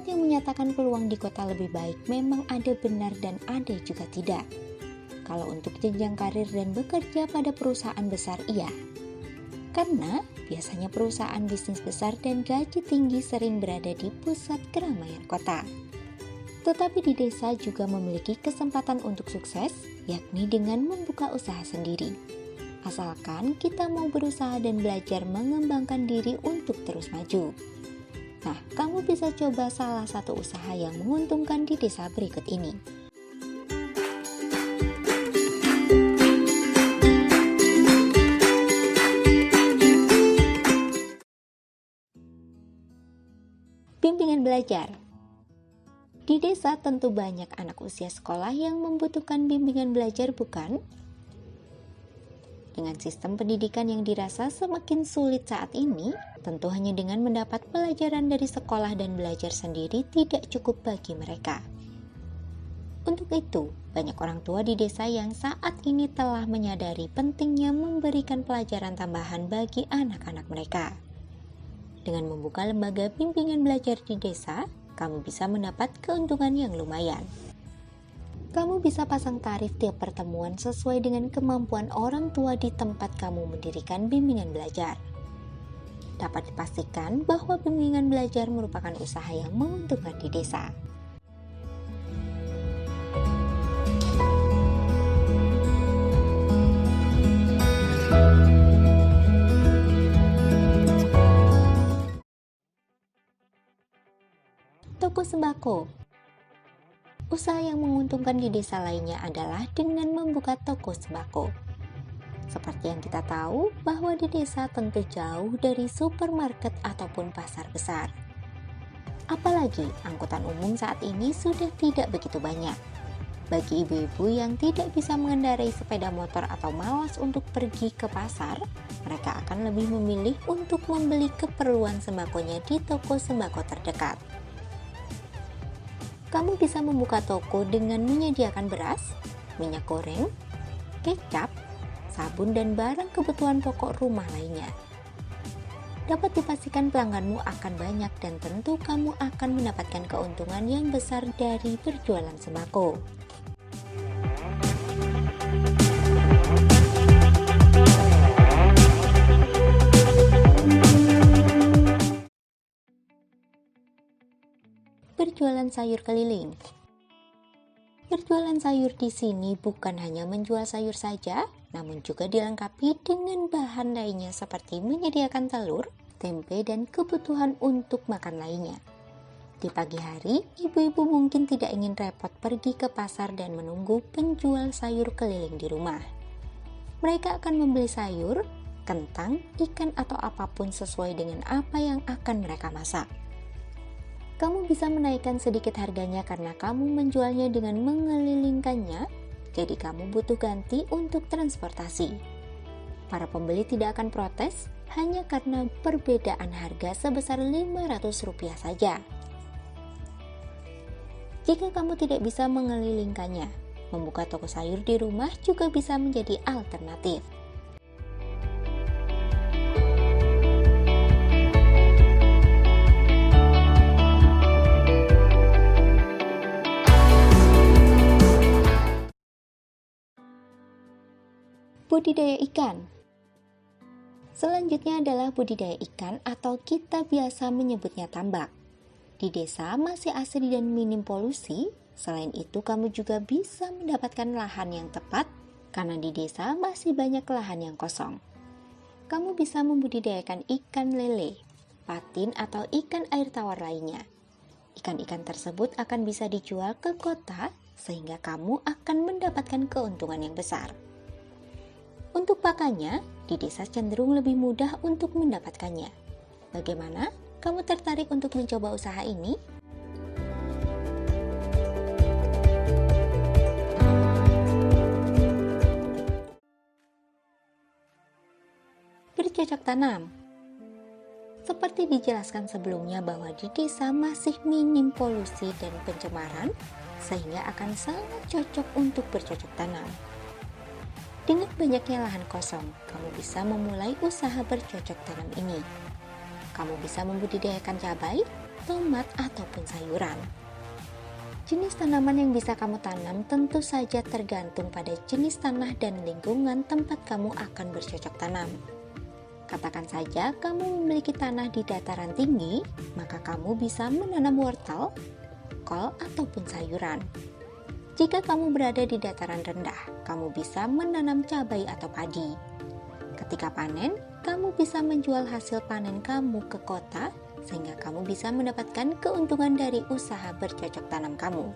pendapat yang menyatakan peluang di kota lebih baik memang ada benar dan ada juga tidak. Kalau untuk jenjang karir dan bekerja pada perusahaan besar, iya. Karena biasanya perusahaan bisnis besar dan gaji tinggi sering berada di pusat keramaian kota. Tetapi di desa juga memiliki kesempatan untuk sukses, yakni dengan membuka usaha sendiri. Asalkan kita mau berusaha dan belajar mengembangkan diri untuk terus maju. Nah, kamu bisa coba salah satu usaha yang menguntungkan di desa berikut ini. Bimbingan belajar. Di desa tentu banyak anak usia sekolah yang membutuhkan bimbingan belajar, bukan? Dengan sistem pendidikan yang dirasa semakin sulit saat ini, tentu hanya dengan mendapat pelajaran dari sekolah dan belajar sendiri tidak cukup bagi mereka. Untuk itu, banyak orang tua di desa yang saat ini telah menyadari pentingnya memberikan pelajaran tambahan bagi anak-anak mereka. Dengan membuka lembaga bimbingan belajar di desa, kamu bisa mendapat keuntungan yang lumayan. Kamu bisa pasang tarif tiap pertemuan sesuai dengan kemampuan orang tua di tempat kamu mendirikan bimbingan belajar. Dapat dipastikan bahwa bimbingan belajar merupakan usaha yang menguntungkan di desa. Toko sembako. Usaha yang menguntungkan di desa lainnya adalah dengan membuka toko sembako. Seperti yang kita tahu bahwa di desa tentu jauh dari supermarket ataupun pasar besar. Apalagi angkutan umum saat ini sudah tidak begitu banyak. Bagi ibu-ibu yang tidak bisa mengendarai sepeda motor atau malas untuk pergi ke pasar, mereka akan lebih memilih untuk membeli keperluan sembakonya di toko sembako terdekat. Kamu bisa membuka toko dengan menyediakan beras, minyak goreng, kecap, sabun, dan barang kebutuhan pokok rumah lainnya. Dapat dipastikan pelangganmu akan banyak dan tentu kamu akan mendapatkan keuntungan yang besar dari berjualan sembako. Berjualan sayur keliling. Berjualan sayur di sini bukan hanya menjual sayur saja, namun juga dilengkapi dengan bahan lainnya seperti menyediakan telur, tempe, dan kebutuhan untuk makan lainnya. Di pagi hari, ibu-ibu mungkin tidak ingin repot pergi ke pasar dan menunggu penjual sayur keliling di rumah. Mereka akan membeli sayur, kentang, ikan, atau apapun sesuai dengan apa yang akan mereka masak. Kamu bisa menaikkan sedikit harganya karena kamu menjualnya dengan mengelilingkannya, jadi kamu butuh ganti untuk transportasi. Para pembeli tidak akan protes hanya karena perbedaan harga sebesar Rp500 saja. Jika kamu tidak bisa mengelilingkannya, membuka toko sayur di rumah juga bisa menjadi alternatif. Budidaya ikan. Selanjutnya adalah budidaya ikan atau kita biasa menyebutnya tambak. Di desa masih asri dan minim polusi. Selain itu, kamu juga bisa mendapatkan lahan yang tepat karena di desa masih banyak lahan yang kosong. Kamu bisa membudidayakan ikan lele, patin, atau ikan air tawar lainnya. Ikan-ikan tersebut akan bisa dijual ke kota sehingga kamu akan mendapatkan keuntungan yang besar. Untuk pakannya, di desa cenderung lebih mudah untuk mendapatkannya. Bagaimana? Kamu tertarik untuk mencoba usaha ini? Bercocok tanam. Seperti dijelaskan sebelumnya bahwa di desa masih minim polusi dan pencemaran, sehingga akan sangat cocok untuk bercocok tanam. Dengan banyaknya lahan kosong, kamu bisa memulai usaha bercocok tanam ini. Kamu bisa membudidayakan cabai, tomat, ataupun sayuran. Jenis tanaman yang bisa kamu tanam tentu saja tergantung pada jenis tanah dan lingkungan tempat kamu akan bercocok tanam. Katakan saja kamu memiliki tanah di dataran tinggi, maka kamu bisa menanam wortel, kol, ataupun sayuran. Jika kamu berada di dataran rendah, kamu bisa menanam cabai atau padi. Ketika panen, kamu bisa menjual hasil panen kamu ke kota, sehingga kamu bisa mendapatkan keuntungan dari usaha bercocok tanam kamu.